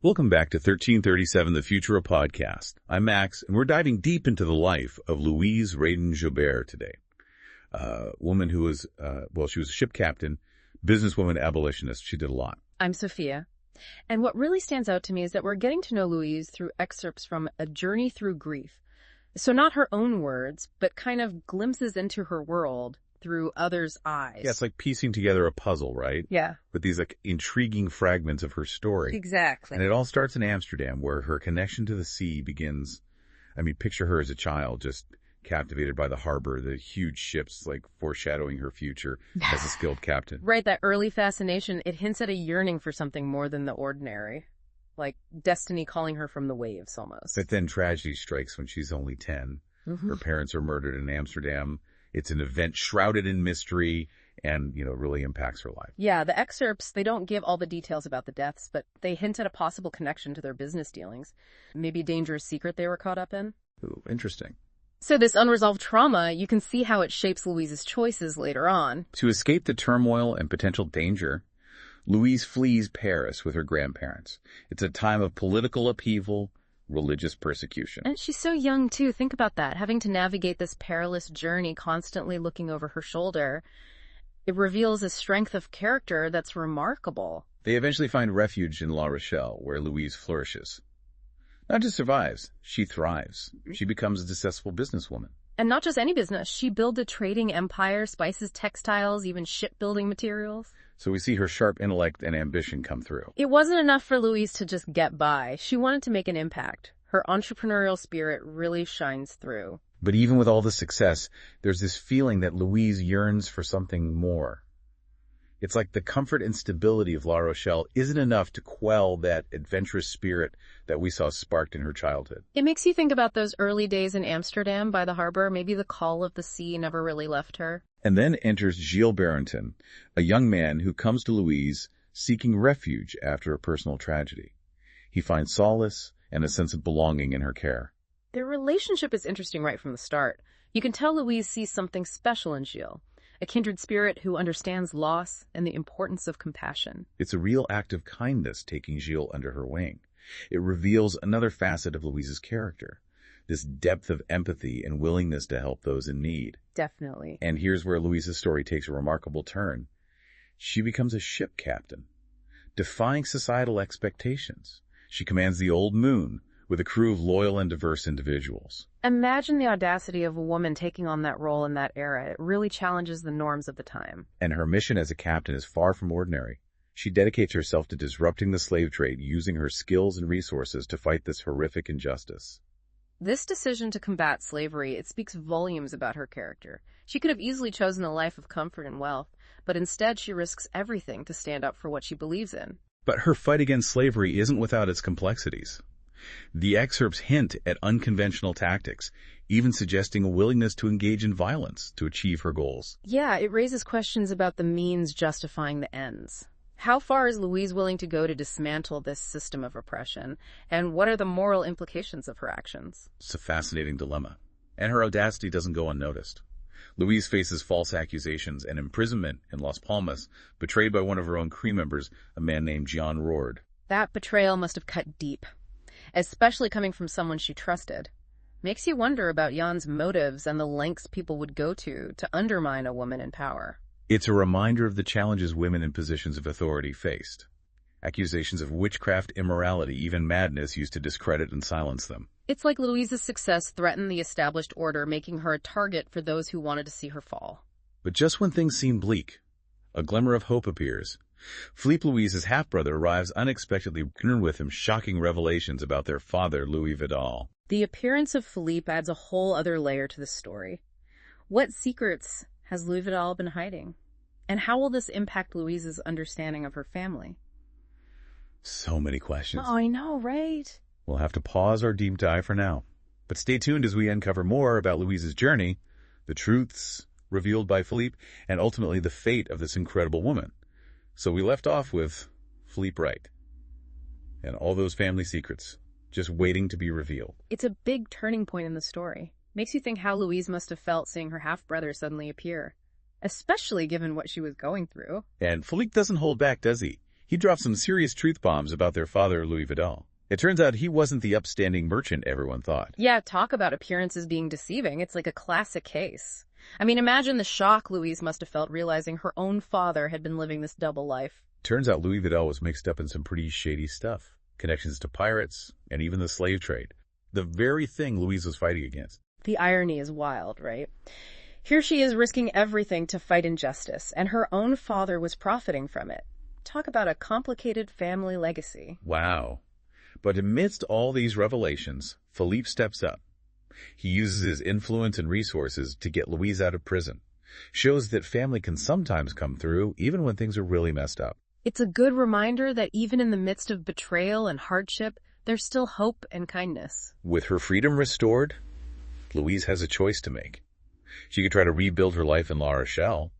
Welcome back to 1337, The Future of Podcast. I'm Max, and we're diving deep into the life of Louise Minou Joubert today. A woman who was, she was a ship captain, businesswoman, abolitionist. She did a lot. I'm Sophia. And what really stands out to me is that we're getting to know Louise through excerpts from A Journey Through Grief. So not her own words, but kind of glimpses into her world through others' eyes. Yeah, it's like piecing together a puzzle, right? Yeah. With these like intriguing fragments of her story. Exactly. And it all starts in Amsterdam, where her connection to the sea begins. I mean, picture her as a child, just captivated by the harbor, the huge ships, like foreshadowing her future as a skilled captain. Right, that early fascination, it hints at a yearning for something more than the ordinary. Like destiny calling her from the waves, almost. But then tragedy strikes when she's only 10. Mm-hmm. Her parents are murdered in Amsterdam. It's an event shrouded in mystery and, it really impacts her life. Yeah, the excerpts, they don't give all the details about the deaths, but they hint at a possible connection to their business dealings. Maybe a dangerous secret they were caught up in. Ooh, interesting. So this unresolved trauma, you can see how it shapes Louise's choices later on. To escape the turmoil and potential danger, Louise flees Paris with her grandparents. It's a time of political upheaval, religious persecution. And she's so young, too. Think about that. Having to navigate this perilous journey, constantly looking over her shoulder. It reveals a strength of character that's remarkable. They eventually find refuge in La Rochelle, where Louise flourishes. Not just survives, she thrives. She becomes a successful businesswoman. And not just any business. She built a trading empire, spices, textiles, even shipbuilding materials. So we see her sharp intellect and ambition come through. It wasn't enough for Louise to just get by. She wanted to make an impact. Her entrepreneurial spirit really shines through. But even with all the success, there's this feeling that Louise yearns for something more. It's like the comfort and stability of La Rochelle isn't enough to quell that adventurous spirit that we saw sparked in her childhood. It makes you think about those early days in Amsterdam by the harbor. Maybe the call of the sea never really left her. And then enters Gilles Barrington, a young man who comes to Louise seeking refuge after a personal tragedy. He finds solace and a sense of belonging in her care. Their relationship is interesting right from the start. You can tell Louise sees something special in Gilles, a kindred spirit who understands loss and the importance of compassion. It's a real act of kindness taking Gilles under her wing. It reveals another facet of Louise's character, this depth of empathy and willingness to help those in need. Definitely. And here's where Louise's story takes a remarkable turn. She becomes a ship captain, defying societal expectations. She commands the Old Moon with a crew of loyal and diverse individuals. Imagine the audacity of a woman taking on that role in that era. It really challenges the norms of the time. And her mission as a captain is far from ordinary. She dedicates herself to disrupting the slave trade, using her skills and resources to fight this horrific injustice. This decision to combat slavery, it speaks volumes about her character. She could have easily chosen a life of comfort and wealth, but instead she risks everything to stand up for what she believes in. But her fight against slavery isn't without its complexities. The excerpts hint at unconventional tactics, even suggesting a willingness to engage in violence to achieve her goals. Yeah, it raises questions about the means justifying the ends. How far is Louise willing to go to dismantle this system of oppression? And what are the moral implications of her actions? It's a fascinating dilemma. And her audacity doesn't go unnoticed. Louise faces false accusations and imprisonment in Las Palmas, betrayed by one of her own crew members, a man named John Roard. That betrayal must have cut deep, especially coming from someone she trusted. Makes you wonder about Jan's motives and the lengths people would go to undermine a woman in power. It's a reminder of the challenges women in positions of authority faced. Accusations of witchcraft, immorality, even madness used to discredit and silence them. It's like Louise's success threatened the established order, making her a target for those who wanted to see her fall. But just when things seem bleak, a glimmer of hope appears. Philippe Louise's half-brother arrives unexpectedly, bringing with him shocking revelations about their father, Louis Vidal. The appearance of Philippe adds a whole other layer to the story. What secrets has Louis Vidal been hiding? And how will this impact Louise's understanding of her family? So many questions. Oh, I know, right? We'll have to pause our deep dive for now. But stay tuned as we uncover more about Louise's journey, the truths revealed by Philippe, and ultimately the fate of this incredible woman. So we left off with Philippe Wright and all those family secrets just waiting to be revealed. It's a big turning point in the story. Makes you think how Louise must have felt seeing her half-brother suddenly appear, especially given what she was going through. And Philippe doesn't hold back, does he? He dropped some serious truth bombs about their father, Louis Vidal. It turns out he wasn't the upstanding merchant everyone thought. Yeah, talk about appearances being deceiving. It's like a classic case. I mean, imagine the shock Louise must have felt realizing her own father had been living this double life. Turns out Louis Vidal was mixed up in some pretty shady stuff. Connections to pirates, and even the slave trade. The very thing Louise was fighting against. The irony is wild, right? Here she is risking everything to fight injustice, and her own father was profiting from it. Talk about a complicated family legacy. Wow. But amidst all these revelations, Philippe steps up. He uses his influence and resources to get Louise out of prison. Shows that family can sometimes come through, even when things are really messed up. It's a good reminder that even in the midst of betrayal and hardship, there's still hope and kindness. With her freedom restored, Louise has a choice to make. She could try to rebuild her life in La Rochelle,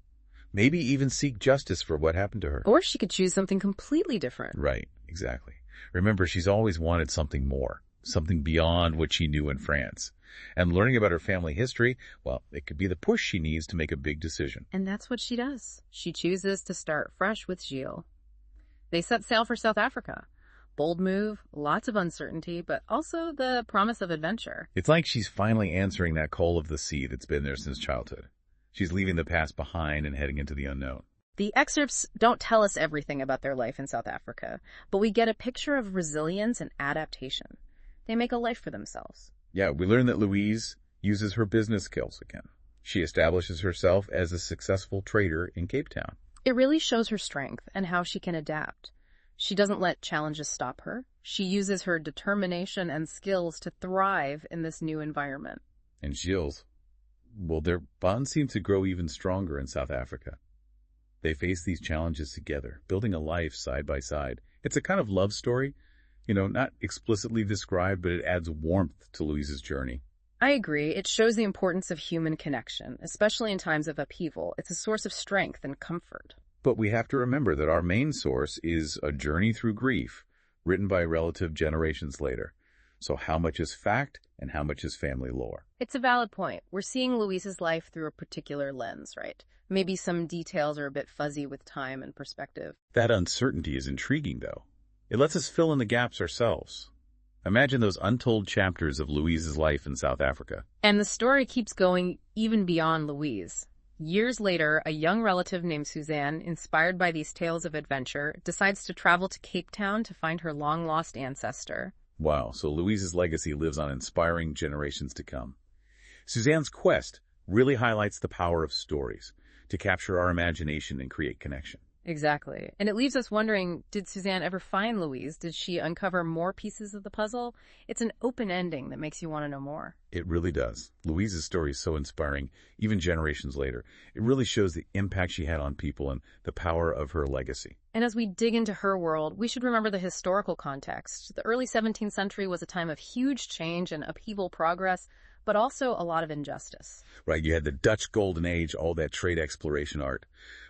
maybe even seek justice for what happened to her. Or she could choose something completely different. Right, exactly. Remember, she's always wanted something more, something beyond what she knew in France. And learning about her family history, well, it could be the push she needs to make a big decision. And that's what she does. She chooses to start fresh with Gilles. They set sail for South Africa. Bold move, lots of uncertainty, but also the promise of adventure. It's like she's finally answering that call of the sea that's been there since childhood. She's leaving the past behind and heading into the unknown. The excerpts don't tell us everything about their life in South Africa, but we get a picture of resilience and adaptation. They make a life for themselves. Yeah, we learn that Louise uses her business skills again. She establishes herself as a successful trader in Cape Town. It really shows her strength and how she can adapt. She doesn't let challenges stop her. She uses her determination and skills to thrive in this new environment. And Gilles, well, their bond seems to grow even stronger in South Africa. They face these challenges together, building a life side by side. It's a kind of love story, not explicitly described, but it adds warmth to Louise's journey. I agree. It shows the importance of human connection, especially in times of upheaval. It's a source of strength and comfort. But we have to remember that our main source is A Journey Through Grief, written by a relative generations later. So how much is fact and how much is family lore? It's a valid point. We're seeing Louise's life through a particular lens, right? Maybe some details are a bit fuzzy with time and perspective. That uncertainty is intriguing, though. It lets us fill in the gaps ourselves. Imagine those untold chapters of Louise's life in South Africa. And the story keeps going even beyond Louise. Years later, a young relative named Suzanne, inspired by these tales of adventure, decides to travel to Cape Town to find her long-lost ancestor. Wow, so Louise's legacy lives on inspiring generations to come. Suzanne's quest really highlights the power of stories to capture our imagination and create connection. Exactly. And it leaves us wondering, did Suzanne ever find Louise? Did she uncover more pieces of the puzzle? It's an open ending that makes you want to know more. It really does. Louise's story is so inspiring, even generations later. It really shows the impact she had on people and the power of her legacy. And as we dig into her world, we should remember the historical context. The early 17th century was a time of huge change and upheaval progress, but also a lot of injustice. Right, you had the Dutch Golden Age, all that trade exploration art.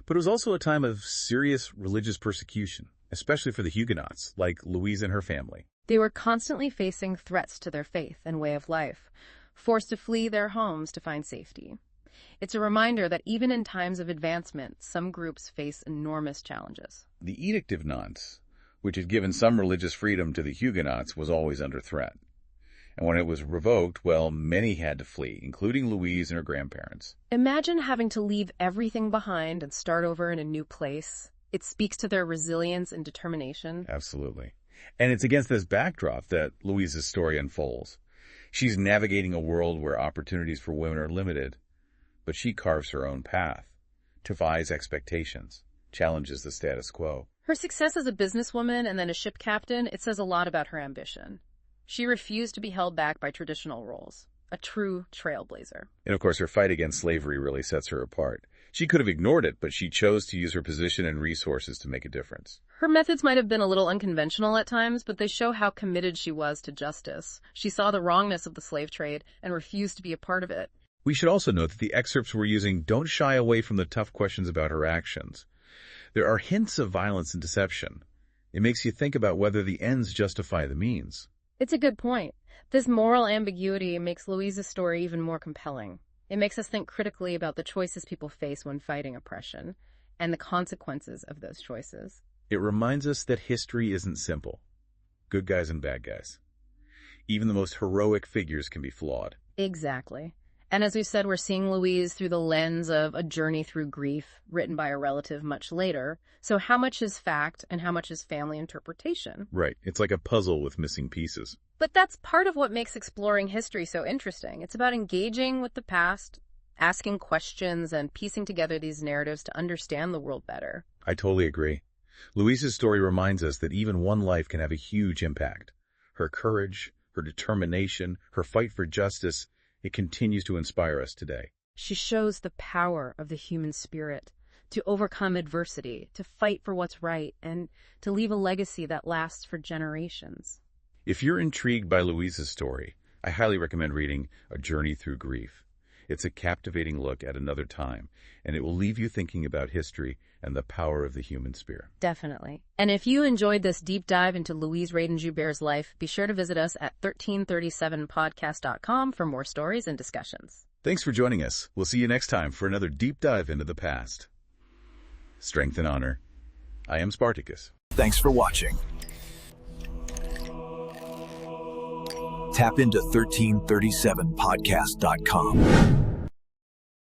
But it was also a time of serious religious persecution, especially for the Huguenots, like Louise and her family. They were constantly facing threats to their faith and way of life, forced to flee their homes to find safety. It's a reminder that even in times of advancement, some groups face enormous challenges. The Edict of Nantes, which had given some religious freedom to the Huguenots, was always under threat. And when it was revoked, well, many had to flee, including Louise and her grandparents. Imagine having to leave everything behind and start over in a new place. It speaks to their resilience and determination. Absolutely. And it's against this backdrop that Louise's story unfolds. She's navigating a world where opportunities for women are limited, but she carves her own path, defies expectations, challenges the status quo. Her success as a businesswoman and then a ship captain, it says a lot about her ambition. She refused to be held back by traditional roles, a true trailblazer. And of course, her fight against slavery really sets her apart. She could have ignored it, but she chose to use her position and resources to make a difference. Her methods might have been a little unconventional at times, but they show how committed she was to justice. She saw the wrongness of the slave trade and refused to be a part of it. We should also note that the excerpts we're using don't shy away from the tough questions about her actions. There are hints of violence and deception. It makes you think about whether the ends justify the means. It's a good point. This moral ambiguity makes Louise's story even more compelling. It makes us think critically about the choices people face when fighting oppression and the consequences of those choices. It reminds us that history isn't simple. Good guys and bad guys. Even the most heroic figures can be flawed. Exactly. And as we said, we're seeing Louise through the lens of A Journey Through Grief, written by a relative much later. So how much is fact and how much is family interpretation? Right. It's like a puzzle with missing pieces. But that's part of what makes exploring history so interesting. It's about engaging with the past, asking questions, and piecing together these narratives to understand the world better. I totally agree. Louise's story reminds us that even one life can have a huge impact. Her courage, her determination, her fight for justice, it continues to inspire us today. She shows the power of the human spirit to overcome adversity, to fight for what's right, and to leave a legacy that lasts for generations. If you're intrigued by Louise's story, I highly recommend reading A Journey Through Grief. It's a captivating look at another time, and it will leave you thinking about history and the power of the human spirit. Definitely. And if you enjoyed this deep dive into Louise Raiden Joubert's life, be sure to visit us at 1337podcast.com for more stories and discussions. Thanks for joining us. We'll see you next time for another deep dive into the past. Strength and honor. I am Spartacus. Thanks for watching. Tap into 1337podcast.com.